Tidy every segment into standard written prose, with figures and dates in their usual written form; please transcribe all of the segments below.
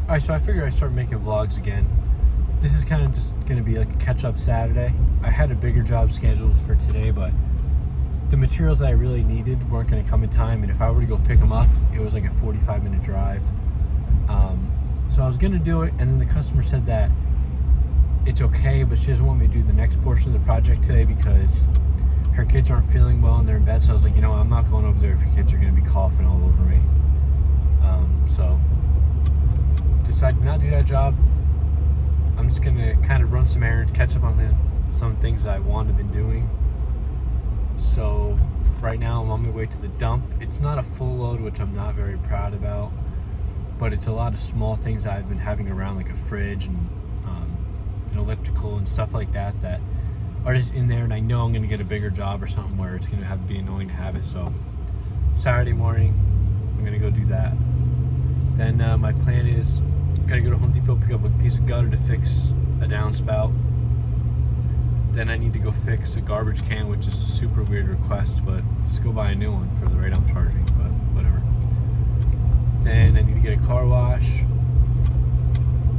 Alright, so I figured I'd start making vlogs again. This is kind of just going to be like a catch-up Saturday. I had a bigger job scheduled for today, but the materials that I really needed weren't going to come in time, and if I were to go pick them up, it was like a 45-minute drive. So I was going to do it, and then the customer said that it's okay, but she doesn't want me to do the next portion of the project today because her kids aren't feeling well and they're in bed. So I was like, you know, I'm not going over there if your kids are going to be coughing all over me. So decided not to do that job. I'm just going to kind of run some errands, catch up on some things that I wanted to be doing. So right now I'm on my way to the dump. It's not a full load, which I'm not very proud about, but it's a lot of small things that I've been having around, like a fridge and an elliptical and stuff like that that are just in there, and I know I'm going to get a bigger job or something where it's going to have to be annoying to have it. So Saturday morning I'm going to go do that. Then my plan is gotta go to Home Depot, pick up a piece of gutter to fix a downspout. Then I need to go fix a garbage can, which is a super weird request, but just go buy a new one for the rate I'm charging, but whatever. Then I need to get a car wash.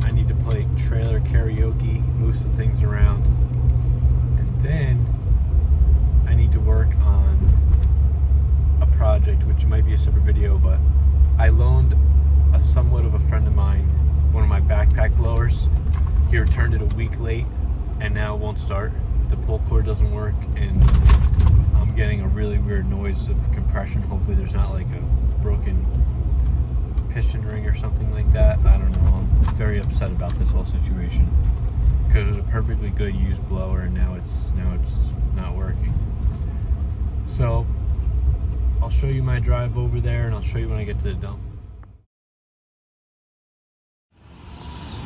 I need to play trailer karaoke, move some things around. And then I need to work on a project, which might be a separate video, but I loaned somewhat of a friend of mine one of my backpack blowers. He returned it a week late and now it won't start. The pull cord doesn't work and I'm getting a really weird noise of compression. Hopefully there's not like a broken piston ring or something like that. I don't know. I'm very upset about this whole situation because it was a perfectly good used blower and now it's not working. So I'll show you my drive over there and I'll show you when I get to the dump.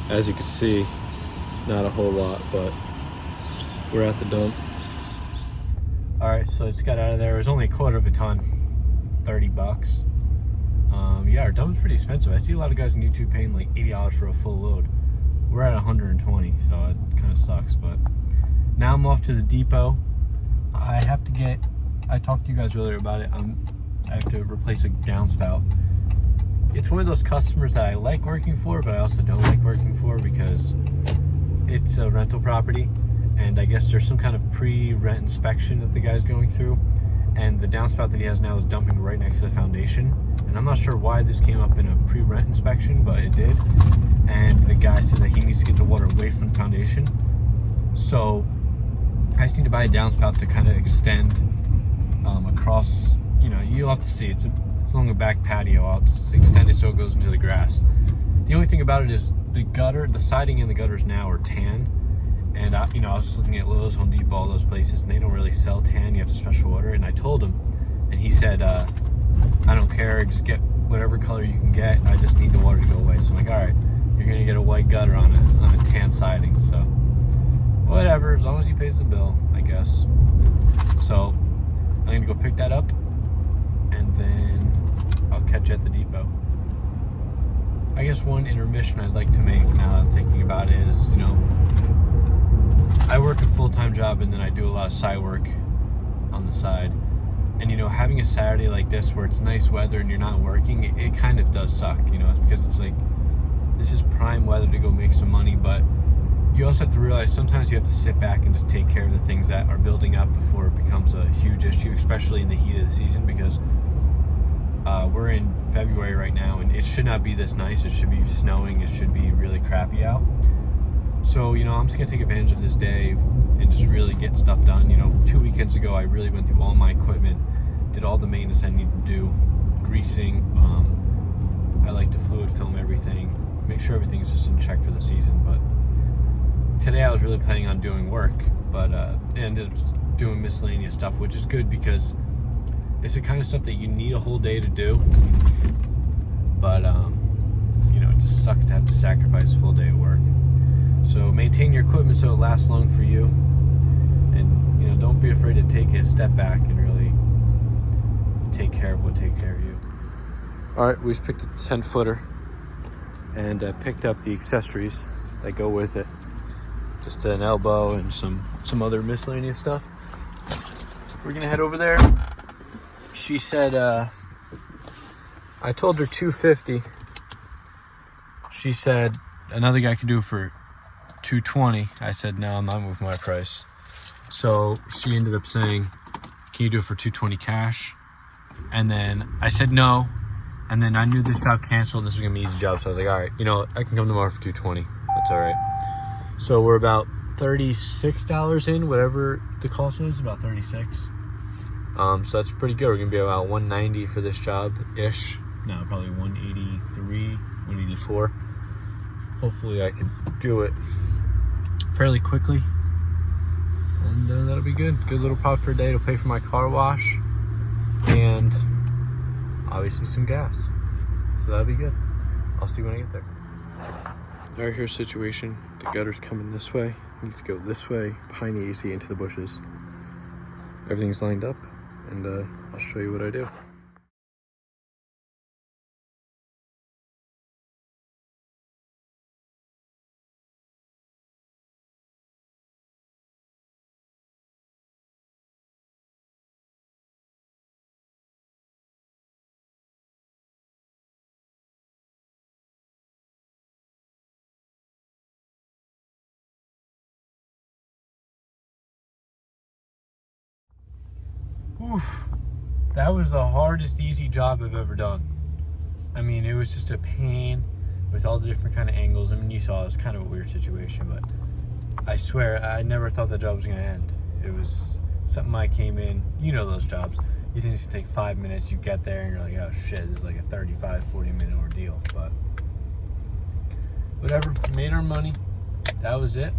As you can see, not a whole lot, but we're at the dump. All right, so it's got out of there. It was only a quarter of a ton, 30 bucks. Yeah, our dump is pretty expensive. I see a lot of guys on YouTube paying like $80 for a full load. We're at 120, so it kind of sucks. But now I'm off to the depot. I talked to you guys earlier about it. I have to replace a downspout. It's one of those customers that I like working for, but I also don't like working for because it's a rental property, and I guess there's some kind of pre-rent inspection that the guy's going through, and the downspout that he has now is dumping right next to the foundation, and I'm not sure why this came up in a pre-rent inspection, but it did, and the guy said that he needs to get the water away from the foundation. So I just need to buy a downspout to kind of extend across, you know, you'll have to see, it's along the back patio. I'll extend it so it goes into the grass. The only thing about it is the gutter, the siding in the gutters now are tan, and I was just looking at Lowe's, Home Depot, all those places, and they don't really sell tan. You have to special order. And I told him, and he said, I don't care, just get whatever color you can get. I just need the water to go away. So I'm like, all right, you're gonna get a white gutter on a tan siding. So whatever, as long as he pays the bill, I guess. So I'm gonna go pick that up, and then I'll catch you at the depot. I guess one intermission I'd like to make now that I'm thinking about it is, you know, I work a full-time job and then I do a lot of side work on the side. And, you know, having a Saturday like this where it's nice weather and you're not working, it kind of does suck, you know. It's because it's like, this is prime weather to go make some money, but you also have to realize sometimes you have to sit back and just take care of the things that are building up before it becomes a huge issue, especially in the heat of the season, because we're in February right now and it should not be this nice. It should be snowing. It should be really crappy out. So, you know, I'm just gonna take advantage of this day and just really get stuff done. You know, 2 weekends ago, I really went through all my equipment, did all the maintenance I need to do, greasing. I like to fluid film everything, make sure everything's just in check for the season. But today I was really planning on doing work, but ended up doing miscellaneous stuff, which is good because it's the kind of stuff that you need a whole day to do. But, you know, it just sucks to have to sacrifice a full day of work. So maintain your equipment so it lasts long for you. And, you know, don't be afraid to take a step back and really take care of what takes care of you. All right, we just picked up the 10-footer and picked up the accessories that go with it. Just an elbow and some other miscellaneous stuff. We're gonna head over there. She said, I told her $250. she said another guy could do it for $220. I said, no, I'm not moving my price. So she ended up saying, can you do it for $220 cash? And then I said no. And then I knew this job canceled and this was gonna be an easy job. So I was like, all right, you know what? I can come tomorrow for $220. That's all right. So we're about $36 in, whatever the cost was, about 36. So that's pretty good. We're gonna be about $190 for this job-ish. No, probably 183, 184. Hopefully I can do it fairly quickly. And that'll be good. Good little profit for a day. It'll pay for my car wash and obviously some gas. So that'll be good. I'll see you when I get there. All right, here's the situation. The gutter's coming this way. It needs to go this way, behind the AC, into the bushes. Everything's lined up, and I'll show you what I do. Oof, that was the hardest easy job I've ever done. I mean, it was just a pain with all the different kind of angles. I mean, you saw it was kind of a weird situation, but I swear I never thought the job was gonna end. It was something I came in, you know those jobs. You think it's gonna take 5 minutes, you get there and you're like, oh shit, this is like a 35, 40-minute ordeal, but whatever, made our money. That was it.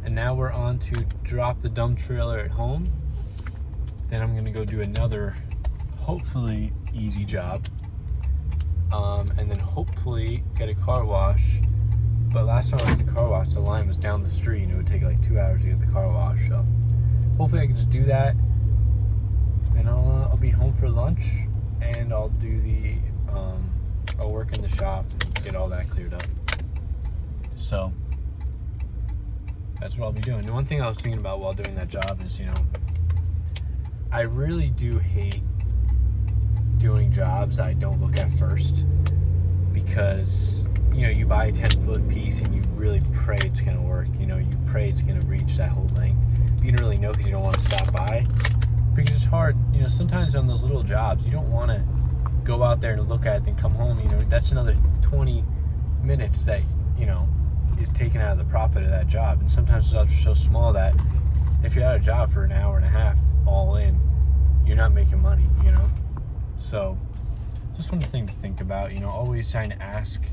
And now we're on to drop the dump trailer at home. Then I'm gonna go do another, hopefully easy job. And then hopefully get a car wash. But last time I went to the car wash, the line was down the street and it would take like 2 hours to get the car wash. So hopefully I can just do that. Then I'll be home for lunch and I'll do the, I'll work in the shop and get all that cleared up. So that's what I'll be doing. The one thing I was thinking about while doing that job is, you know, I really do hate doing jobs I don't look at first, because, you know, you buy a 10-foot piece and you really pray it's gonna work. You know, you pray it's gonna reach that whole length. You don't really know because you don't want to stop by, because it's hard. You know, sometimes on those little jobs, you don't want to go out there and look at it and come home. You know, that's another 20 minutes that, you know, is taken out of the profit of that job. And sometimes the jobs are so small that if you're at a job for an hour and a half all in, you're not making money, you know? So just one thing to think about, you know, always trying to ask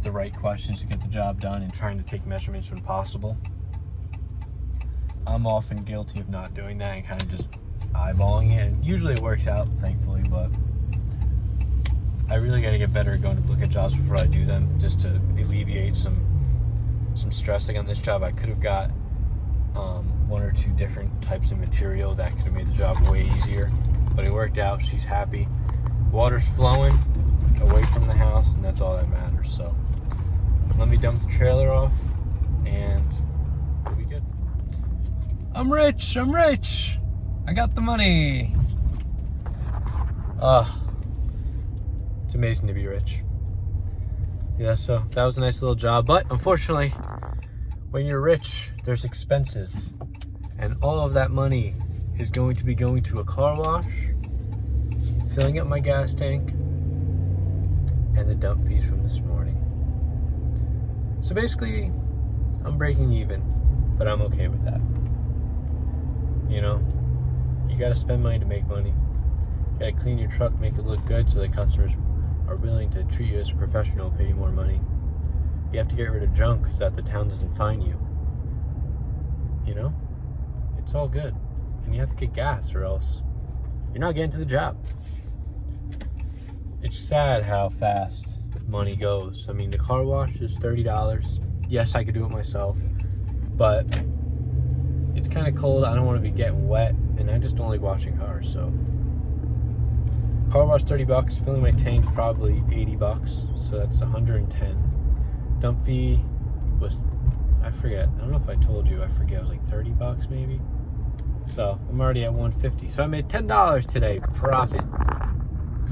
the right questions to get the job done and trying to take measurements when possible. I'm often guilty of not doing that and kind of just eyeballing it, and usually it works out, thankfully, but I really got to get better at going to look at jobs before I do them, just to alleviate some stress. Like on this job, I could have got 1 or 2 different types of material that could have made the job way easier, but it worked out. She's happy. Water's flowing away from the house, and that's all that matters. So let me dump the trailer off and we'll be good. I'm rich, I got the money. It's amazing to be rich. Yeah, so that was a nice little job, but unfortunately, when you're rich, there's expenses, and all of that money is going to be going to a car wash, filling up my gas tank, and the dump fees from this morning. So basically, I'm breaking even, but I'm okay with that. You know, you gotta spend money to make money. You gotta clean your truck, make it look good so the customers are willing to treat you as a professional, pay you more money. You have to get rid of junk so that the town doesn't fine you. You know? It's all good. And you have to get gas or else you're not getting to the job. It's sad how fast money goes. I mean, the car wash is $30. Yes, I could do it myself, but it's kind of cold. I don't want to be getting wet, and I just don't like washing cars, so. Car wash $30, filling my tank probably $80, so that's 110. Dump fee was, I forget, I don't know if I told you, I forget, it was like $30 maybe. So I'm already at 150. So I made $10 today, profit.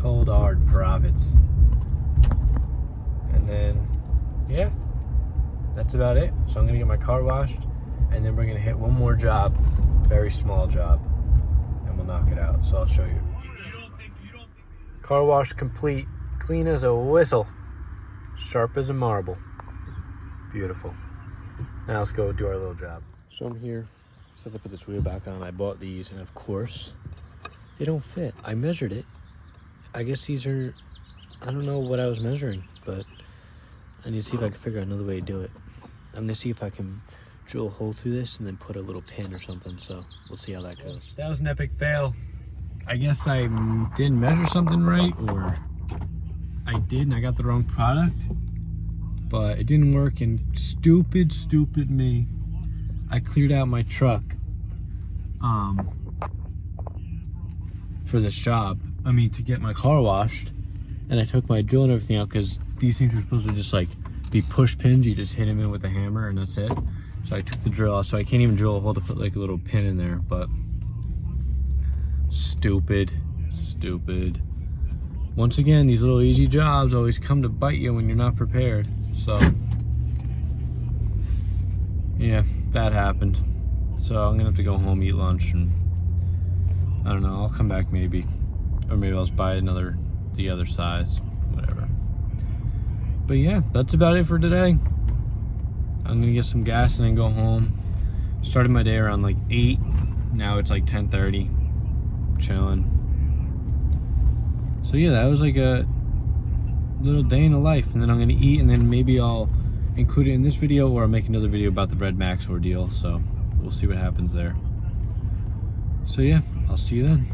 Cold hard profits. And then yeah, that's about it. So I'm gonna get my car washed, and then we're gonna hit one more job, very small job, and we'll knock it out. So I'll show you. Car wash complete, clean as a whistle, sharp as a marble. Beautiful. Now let's go do our little job. So I'm here, so I have to put this wheel back on. I bought these, and of course, they don't fit. I measured it. I guess these are, I don't know what I was measuring, but I need to see if I can figure out another way to do it. I'm gonna see if I can drill a hole through this and then put a little pin or something, so we'll see how that goes. That was an epic fail. I guess I didn't measure something right, or I did and I got the wrong product, but it didn't work, and stupid me. I cleared out my truck for this job. I mean, to get my car washed, and I took my drill and everything out because these things are supposed to just like be push pins. You just hit them in with a hammer and that's it. So I took the drill out, so I can't even drill a hole to put like a little pin in there, but stupid. Once again, these little easy jobs always come to bite you when you're not prepared. So yeah, that happened. So I'm gonna have to go home, eat lunch, and I don't know, I'll come back maybe, or maybe I'll just buy the other size, whatever. But yeah, that's about it for today. I'm gonna get some gas and then go home. Started my day around like 8. Now it's like 10:30. Chilling. So yeah, that was like a little day in the life. And then I'm gonna eat, and then maybe I'll include it in this video, or I'll make another video about the Red Max ordeal. So we'll see what happens there. So yeah, I'll see you then.